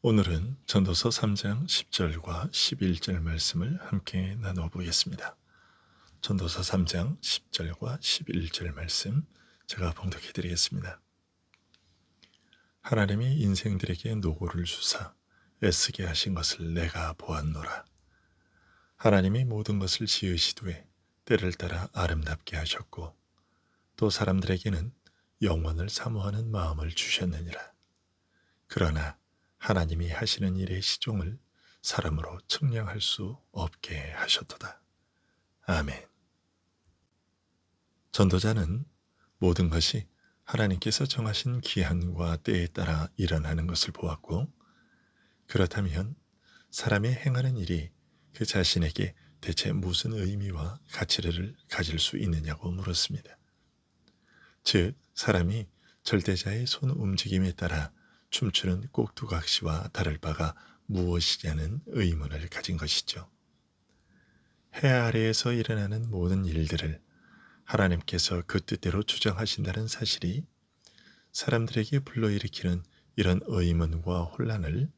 오늘은 전도서 3장 10절과 11절 말씀을 함께 나눠보겠습니다. 전도서 3장 10절과 11절 말씀 제가 봉독해 드리겠습니다. 하나님이 인생들에게 노고를 주사 애쓰게 하신 것을 내가 보았노라. 하나님이 모든 것을 지으시되 때를 따라 아름답게 하셨고 또 사람들에게는 영원을 사모하는 마음을 주셨느니라. 그러나 하나님이 하시는 일의 시종을 사람으로 측량할 수 없게 하셨도다. 아멘. 전도자는 모든 것이 하나님께서 정하신 기한과 때에 따라 일어나는 것을 보았고, 그렇다면 사람이 행하는 일이 그 자신에게 대체 무슨 의미와 가치를 가질 수 있느냐고 물었습니다. 즉, 사람이 절대자의 손 움직임에 따라 춤추는 꼭두각시와 다를 바가 무엇이냐는 의문을 가진 것이죠. 해 아래에서 일어나는 모든 일들을 하나님께서 그 뜻대로 주장하신다는 사실이 사람들에게 불러일으키는 이런 의문과 혼란을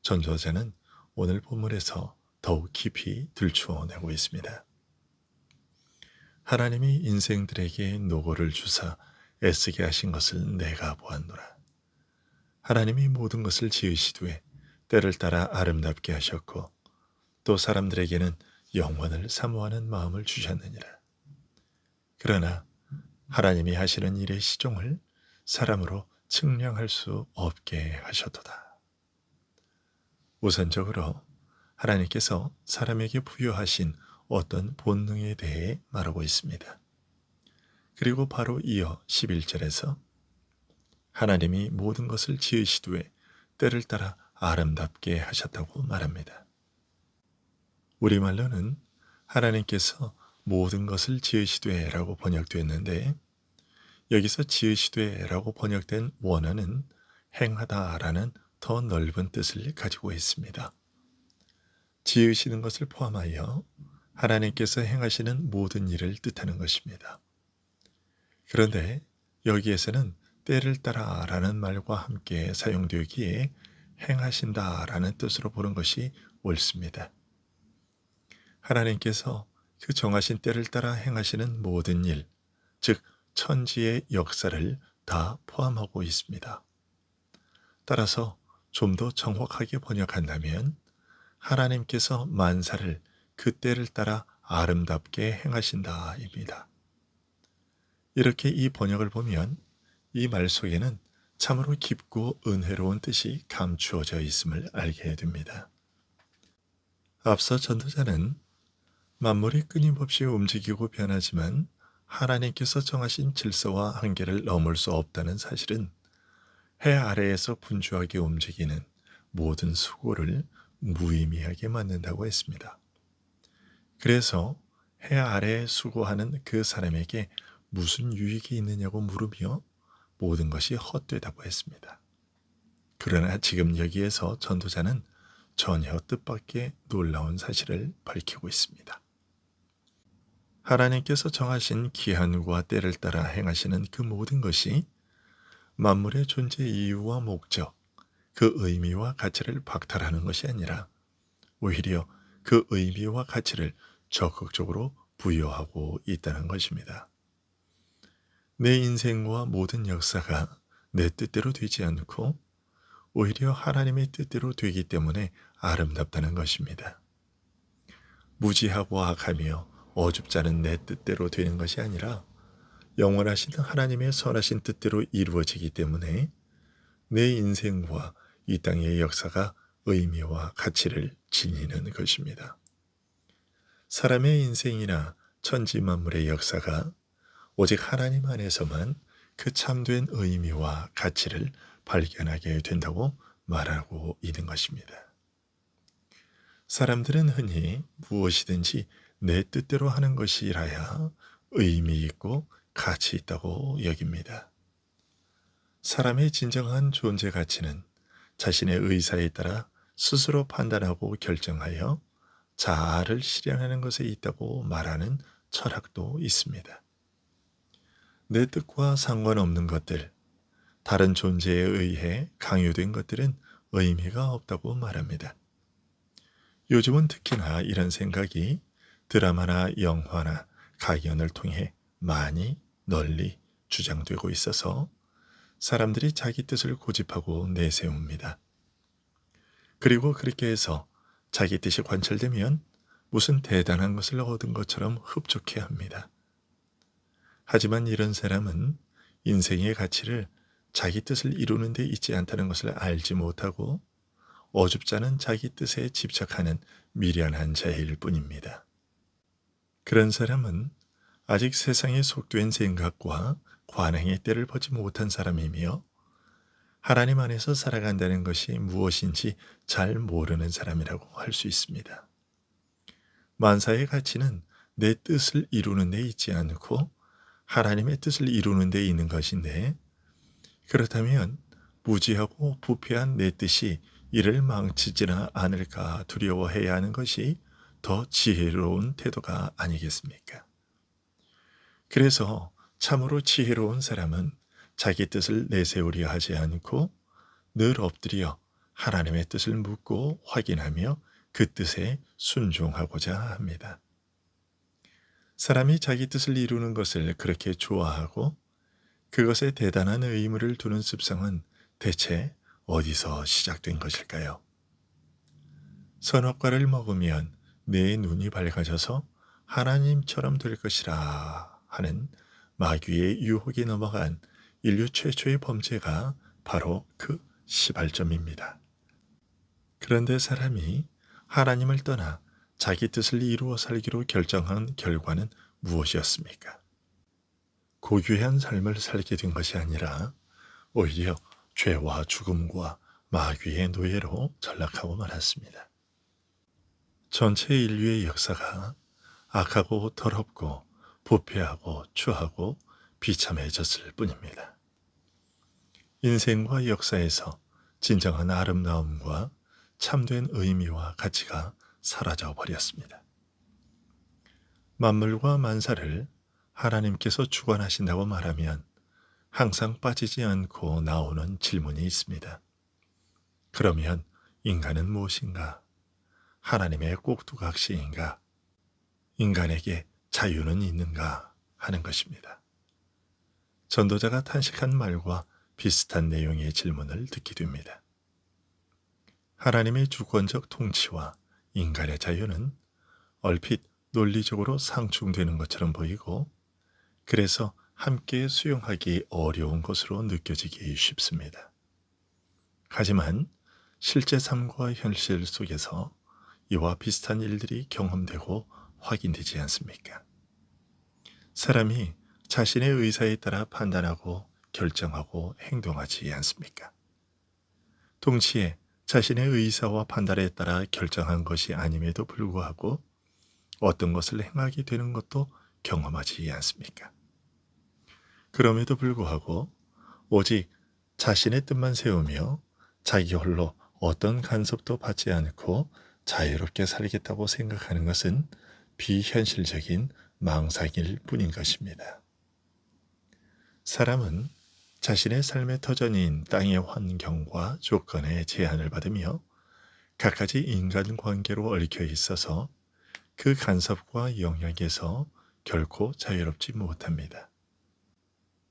전도자는 오늘 본문에서 더욱 깊이 들추어내고 있습니다. 하나님이 인생들에게 노고를 주사 애쓰게 하신 것을 내가 보았노라. 하나님이 모든 것을 지으시되 때를 따라 아름답게 하셨고 또 사람들에게는 영원을 사모하는 마음을 주셨느니라. 그러나 하나님이 하시는 일의 시종을 사람으로 측량할 수 없게 하셨도다. 우선적으로 하나님께서 사람에게 부여하신 어떤 본능에 대해 말하고 있습니다. 그리고 바로 이어 11절에서 하나님이 모든 것을 지으시되 때를 따라 아름답게 하셨다고 말합니다. 우리말로는 하나님께서 모든 것을 지으시되 라고 번역되었는데, 여기서 지으시되 라고 번역된 원어는 행하다 라는 더 넓은 뜻을 가지고 있습니다. 지으시는 것을 포함하여 하나님께서 행하시는 모든 일을 뜻하는 것입니다. 그런데 여기에서는 때를 따라 라는 말과 함께 사용되기에 행하신다 라는 뜻으로 보는 것이 옳습니다. 하나님께서 그 정하신 때를 따라 행하시는 모든 일, 즉 천지의 역사를 다 포함하고 있습니다. 따라서 좀 더 정확하게 번역한다면 하나님께서 만사를 그 때를 따라 아름답게 행하신다입니다. 이렇게 이 번역을 보면 이 말 속에는 참으로 깊고 은혜로운 뜻이 감추어져 있음을 알게 됩니다. 앞서 전도자는 만물이 끊임없이 움직이고 변하지만 하나님께서 정하신 질서와 한계를 넘을 수 없다는 사실은 해 아래에서 분주하게 움직이는 모든 수고를 무의미하게 만든다고 했습니다. 그래서 해 아래에 수고하는 그 사람에게 무슨 유익이 있느냐고 물으며 모든 것이 헛되다고 했습니다. 그러나 지금 여기에서 전도자는 전혀 뜻밖의 놀라운 사실을 밝히고 있습니다. 하나님께서 정하신 기한과 때를 따라 행하시는 그 모든 것이 만물의 존재 이유와 목적, 그 의미와 가치를 박탈하는 것이 아니라 오히려 그 의미와 가치를 적극적으로 부여하고 있다는 것입니다. 내 인생과 모든 역사가 내 뜻대로 되지 않고 오히려 하나님의 뜻대로 되기 때문에 아름답다는 것입니다. 무지하고 악하며 어줍지 않은 내 뜻대로 되는 것이 아니라 영원하신 하나님의 선하신 뜻대로 이루어지기 때문에 내 인생과 이 땅의 역사가 의미와 가치를 지니는 것입니다. 사람의 인생이나 천지 만물의 역사가 오직 하나님 안에서만 그 참된 의미와 가치를 발견하게 된다고 말하고 있는 것입니다. 사람들은 흔히 무엇이든지 내 뜻대로 하는 것이라야 의미 있고 가치 있다고 여깁니다. 사람의 진정한 존재 가치는 자신의 의사에 따라 스스로 판단하고 결정하여 자아를 실현하는 것에 있다고 말하는 철학도 있습니다. 내 뜻과 상관없는 것들, 다른 존재에 의해 강요된 것들은 의미가 없다고 말합니다. 요즘은 특히나 이런 생각이 드라마나 영화나 강연을 통해 많이 널리 주장되고 있어서 사람들이 자기 뜻을 고집하고 내세웁니다. 그리고 그렇게 해서 자기 뜻이 관철되면 무슨 대단한 것을 얻은 것처럼 흡족해 합니다. 하지만 이런 사람은 인생의 가치를 자기 뜻을 이루는 데 있지 않다는 것을 알지 못하고 어줍잖은 자기 뜻에 집착하는 미련한 자일 뿐입니다. 그런 사람은 아직 세상에 속된 생각과 관행의 때를 보지 못한 사람이며 하나님 안에서 살아간다는 것이 무엇인지 잘 모르는 사람이라고 할 수 있습니다. 만사의 가치는 내 뜻을 이루는 데 있지 않고 하나님의 뜻을 이루는 데 있는 것인데, 그렇다면 무지하고 부패한 내 뜻이 이를 망치지는 않을까 두려워해야 하는 것이 더 지혜로운 태도가 아니겠습니까? 그래서 참으로 지혜로운 사람은 자기 뜻을 내세우려 하지 않고 늘 엎드려 하나님의 뜻을 묻고 확인하며 그 뜻에 순종하고자 합니다. 사람이 자기 뜻을 이루는 것을 그렇게 좋아하고 그것에 대단한 의무를 두는 습성은 대체 어디서 시작된 것일까요? 선악과를 먹으면 내 눈이 밝아져서 하나님처럼 될 것이라 하는 마귀의 유혹에 넘어간 인류 최초의 범죄가 바로 그 시발점입니다. 그런데 사람이 하나님을 떠나 자기 뜻을 이루어 살기로 결정한 결과는 무엇이었습니까? 고귀한 삶을 살게 된 것이 아니라 오히려 죄와 죽음과 마귀의 노예로 전락하고 말았습니다. 전체 인류의 역사가 악하고 더럽고 부패하고 추하고 비참해졌을 뿐입니다. 인생과 역사에서 진정한 아름다움과 참된 의미와 가치가 사라져 버렸습니다. 만물과 만사를 하나님께서 주관하신다고 말하면 항상 빠지지 않고 나오는 질문이 있습니다. 그러면 인간은 무엇인가? 하나님의 꼭두각시인가? 인간에게 자유는 있는가? 하는 것입니다. 전도자가 탄식한 말과 비슷한 내용의 질문을 듣게 됩니다. 하나님의 주권적 통치와 인간의 자유는 얼핏 논리적으로 상충되는 것처럼 보이고, 그래서 함께 수용하기 어려운 것으로 느껴지기 쉽습니다. 하지만 실제 삶과 현실 속에서 이와 비슷한 일들이 경험되고 확인되지 않습니까? 사람이 자신의 의사에 따라 판단하고 결정하고 행동하지 않습니까? 동시에 자신의 의사와 판단에 따라 결정한 것이 아님에도 불구하고 어떤 것을 행하게 되는 것도 경험하지 않습니까? 그럼에도 불구하고 오직 자신의 뜻만 세우며 자기 홀로 어떤 간섭도 받지 않고 자유롭게 살겠다고 생각하는 것은 비현실적인 망상일 뿐인 것입니다. 사람은 자신의 삶의 터전인 땅의 환경과 조건에 제한을 받으며 갖가지 인간관계로 얽혀 있어서 그 간섭과 영향에서 결코 자유롭지 못합니다.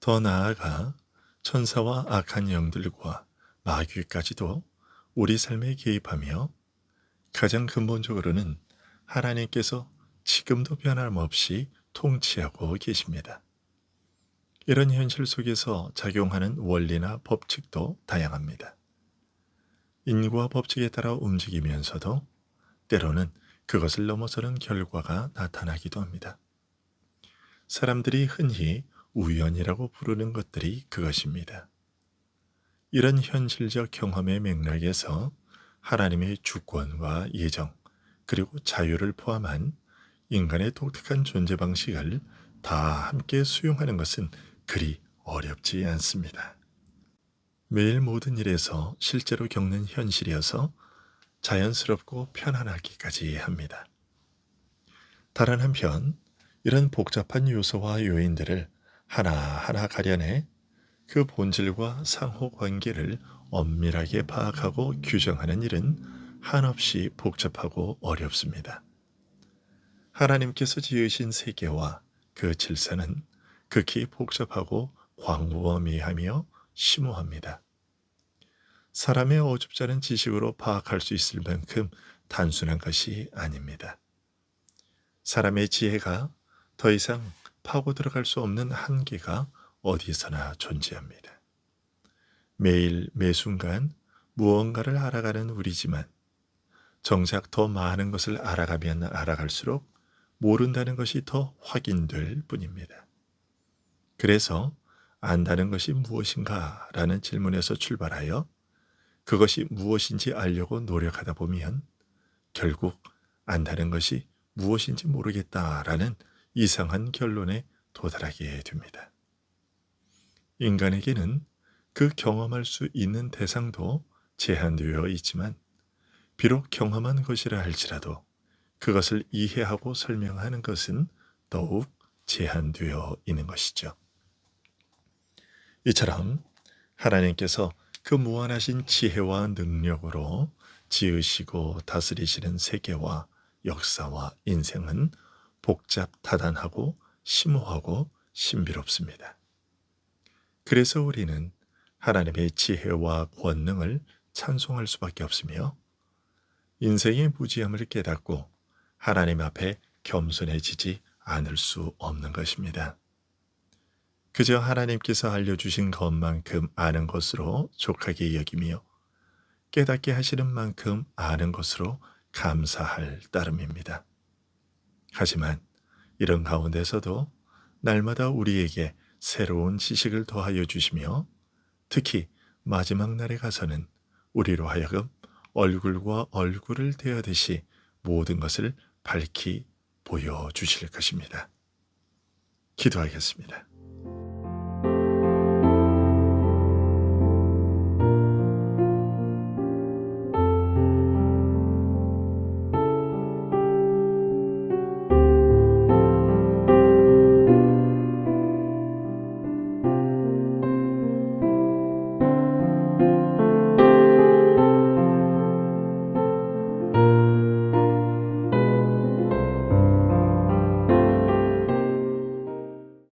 더 나아가 천사와 악한 영들과 마귀까지도 우리 삶에 개입하며 가장 근본적으로는 하나님께서 지금도 변함없이 통치하고 계십니다. 이런 현실 속에서 작용하는 원리나 법칙도 다양합니다. 인과 법칙에 따라 움직이면서도 때로는 그것을 넘어서는 결과가 나타나기도 합니다. 사람들이 흔히 우연이라고 부르는 것들이 그것입니다. 이런 현실적 경험의 맥락에서 하나님의 주권과 예정, 그리고 자유를 포함한 인간의 독특한 존재 방식을 다 함께 수용하는 것은 그리 어렵지 않습니다. 매일 모든 일에서 실제로 겪는 현실이어서 자연스럽고 편안하기까지 합니다. 다른 한편 이런 복잡한 요소와 요인들을 하나하나 가려내 그 본질과 상호 관계를 엄밀하게 파악하고 규정하는 일은 한없이 복잡하고 어렵습니다. 하나님께서 지으신 세계와 그 질서는 극히 복잡하고 광범위하며 심오합니다. 사람의 어줍잖은 지식으로 파악할 수 있을 만큼 단순한 것이 아닙니다. 사람의 지혜가 더 이상 파고 들어갈 수 없는 한계가 어디서나 존재합니다. 매일 매순간 무언가를 알아가는 우리지만 정작 더 많은 것을 알아가면 알아갈수록 모른다는 것이 더 확인될 뿐입니다. 그래서 안다는 것이 무엇인가 라는 질문에서 출발하여 그것이 무엇인지 알려고 노력하다 보면 결국 안다는 것이 무엇인지 모르겠다라는 이상한 결론에 도달하게 됩니다. 인간에게는 그 경험할 수 있는 대상도 제한되어 있지만 비록 경험한 것이라 할지라도 그것을 이해하고 설명하는 것은 더욱 제한되어 있는 것이죠. 이처럼 하나님께서 그 무한하신 지혜와 능력으로 지으시고 다스리시는 세계와 역사와 인생은 복잡다단하고 심오하고 신비롭습니다. 그래서 우리는 하나님의 지혜와 권능을 찬송할 수밖에 없으며 인생의 무지함을 깨닫고 하나님 앞에 겸손해지지 않을 수 없는 것입니다. 그저 하나님께서 알려주신 것만큼 아는 것으로 족하게 여기며 깨닫게 하시는 만큼 아는 것으로 감사할 따름입니다. 하지만 이런 가운데서도 날마다 우리에게 새로운 지식을 더하여 주시며 특히 마지막 날에 가서는 우리로 하여금 얼굴과 얼굴을 대하듯이 모든 것을 밝히 보여주실 것입니다. 기도하겠습니다.